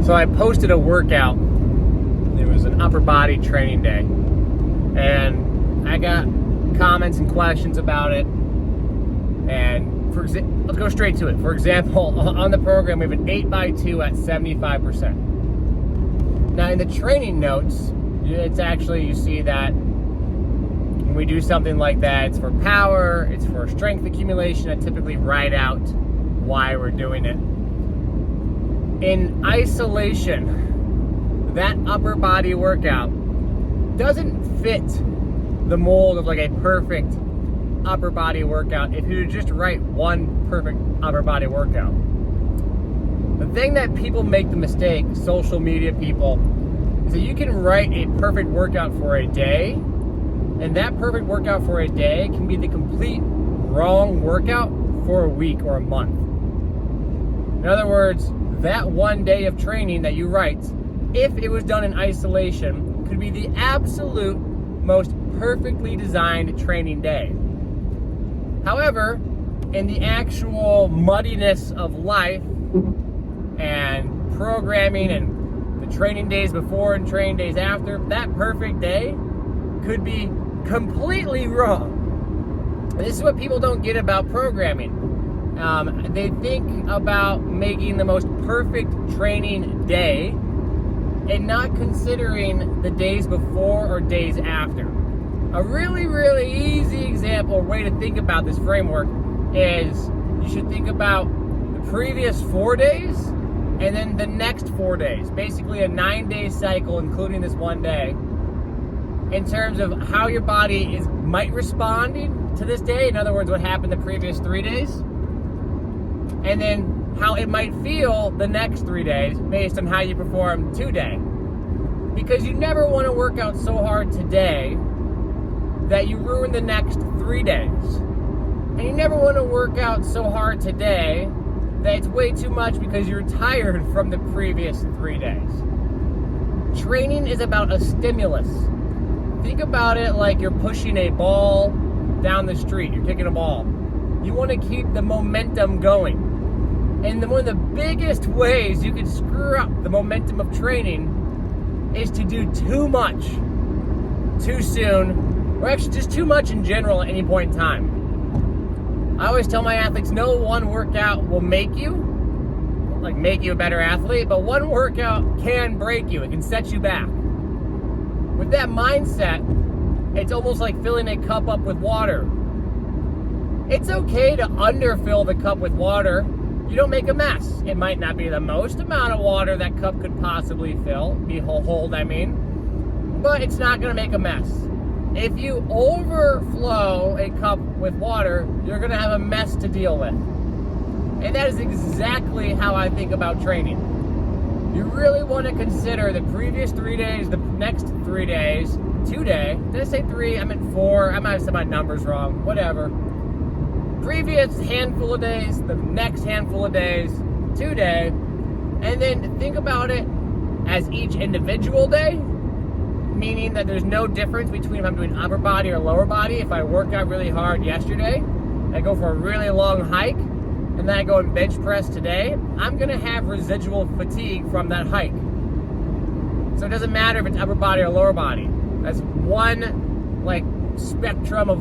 So I posted a workout. It was an upper body training day. And I got comments and questions about it. And let's go straight to it. For example, on the program, we have an 8x2 at 75%. Now in the training notes, it's actually, you see that when we do something like that, it's for power, it's for strength accumulation. I typically write out why we're doing it. In isolation, that upper body workout doesn't fit the mold of like a perfect upper body workout if you just write one perfect upper body workout. The thing that people make the mistake, social media people, is that you can write a perfect workout for a day, and that perfect workout for a day can be the complete wrong workout for a week or a month. In other words, that one day of training that you write, if it was done in isolation, could be the absolute most perfectly designed training day. However, in the actual muddiness of life and programming and the training days before and training days after, that perfect day could be completely wrong. And this is what people don't get about programming. They think about making the most perfect training day and not considering the days before or days after. A really, really easy example or way to think about this framework is you should think about the previous 4 days and then the next 4 days, basically a 9-day cycle, including this one day, in terms of how your body might respond to this day. In other words, what happened the previous 3 days, and then how it might feel the next 3 days based on how you perform today. Because you never want to work out so hard today that you ruin the next 3 days. And you never want to work out so hard today that it's way too much because you're tired from the previous 3 days. Training is about a stimulus. Think about it like you're pushing a ball down the street. You're kicking a ball. You want to keep the momentum going. And one of the biggest ways you can screw up the momentum of training is to do too much too soon, or actually just too much in general at any point in time. I always tell my athletes, no one workout will make you a better athlete, but one workout can break you. It can set you back. With that mindset, it's almost like filling a cup up with water. It's okay to underfill the cup with water. You don't make a mess. It might not be the most amount of water that cup could possibly hold, but it's not gonna make a mess. If you overflow a cup with water, you're gonna have a mess to deal with. And that is exactly how I think about training. You really wanna consider the previous 3 days, the next 3 days, 2 days. Did I say 3? I meant 4. I might have said my numbers wrong, whatever. Previous handful of days, the next handful of days, 2 days, and then think about it as each individual day, meaning that there's no difference between if I'm doing upper body or lower body. If I work out really hard yesterday, I go for a really long hike, and then I go and bench press today, I'm gonna have residual fatigue from that hike. So it doesn't matter if it's upper body or lower body. That's one spectrum of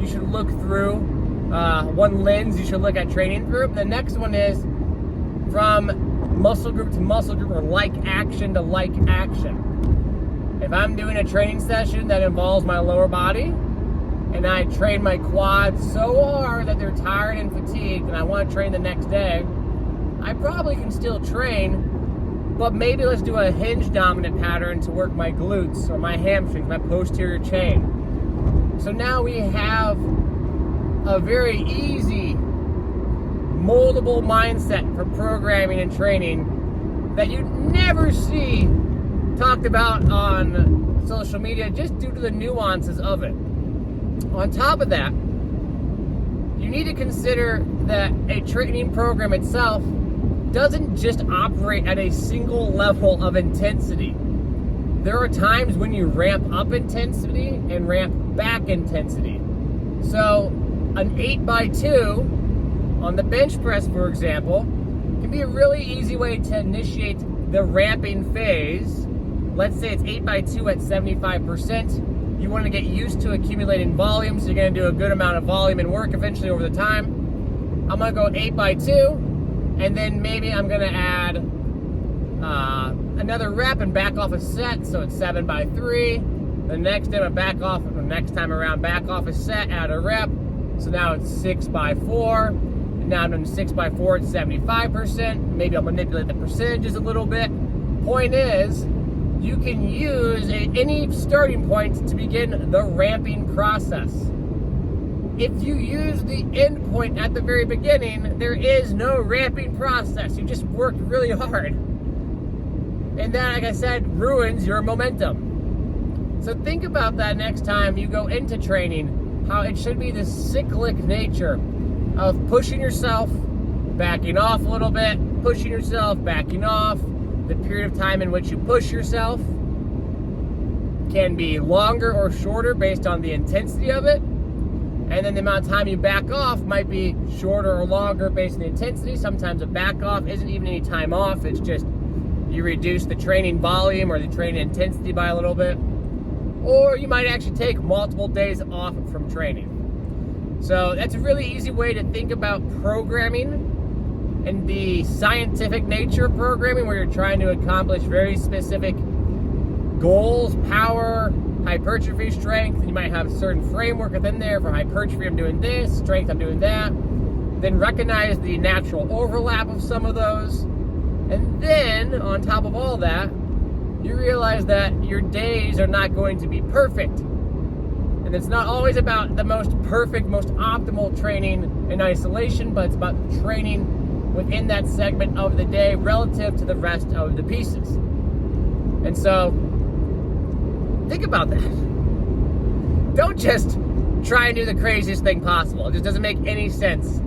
you should look through. One lens you should look at training through. The next one is from muscle group to muscle group, or like action to like action. If I'm doing a training session that involves my lower body and I train my quads so hard that they're tired and fatigued and I want to train the next day, I probably can still train, but maybe let's do a hinge dominant pattern to work my glutes or my hamstrings, my posterior chain. So now we have a very easy, moldable mindset for programming and training that you never see talked about on social media, just due to the nuances of it. On top of that, you need to consider that a training program itself doesn't just operate at a single level of intensity. There are times when you ramp up intensity and ramp back intensity. So an 8x2 on the bench press, for example, can be a really easy way to initiate the ramping phase. Let's say it's 8x2 at 75%. You want to get used to accumulating volume, so you're going to do a good amount of volume and work eventually over the time. I'm going to go 8x2, and then maybe I'm going to add another rep and back off a set, so it's 7x3. The next time I back off, the next time around, back off a set, add a rep. So now it's 6x4. And now I'm doing 6x4 at 75%. Maybe I'll manipulate the percentages a little bit. Point is, you can use any starting point to begin the ramping process. If you use the end point at the very beginning, there is no ramping process. You just work really hard. And that, like I said, ruins your momentum. So think about that next time you go into training, how it should be this cyclic nature of pushing yourself, backing off a little bit, pushing yourself, backing off. The period of time in which you push yourself can be longer or shorter based on the intensity of it. And then the amount of time you back off might be shorter or longer based on the intensity. Sometimes a back off isn't even any time off. It's just you reduce the training volume or the training intensity by a little bit. Or you might actually take multiple days off from training. So that's a really easy way to think about programming and the scientific nature of programming, where you're trying to accomplish very specific goals, power, hypertrophy, strength. You might have a certain framework within there. For hypertrophy, I'm doing this, strength, I'm doing that. Then recognize the natural overlap of some of those. And then, on top of all that, you realize that your days are not going to be perfect. And it's not always about the most perfect, most optimal training in isolation, but it's about training within that segment of the day relative to the rest of the pieces. And so, think about that. Don't just try and do the craziest thing possible. It just doesn't make any sense.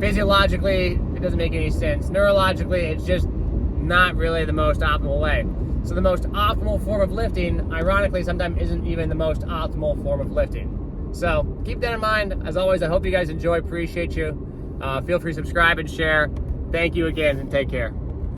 Physiologically, it doesn't make any sense. Neurologically, it's just not really the most optimal way. So the most optimal form of lifting, ironically, sometimes isn't even the most optimal form of lifting. So keep that in mind. As always, I hope you guys enjoy. Appreciate you. Feel free to subscribe and share. Thank you again, and take care.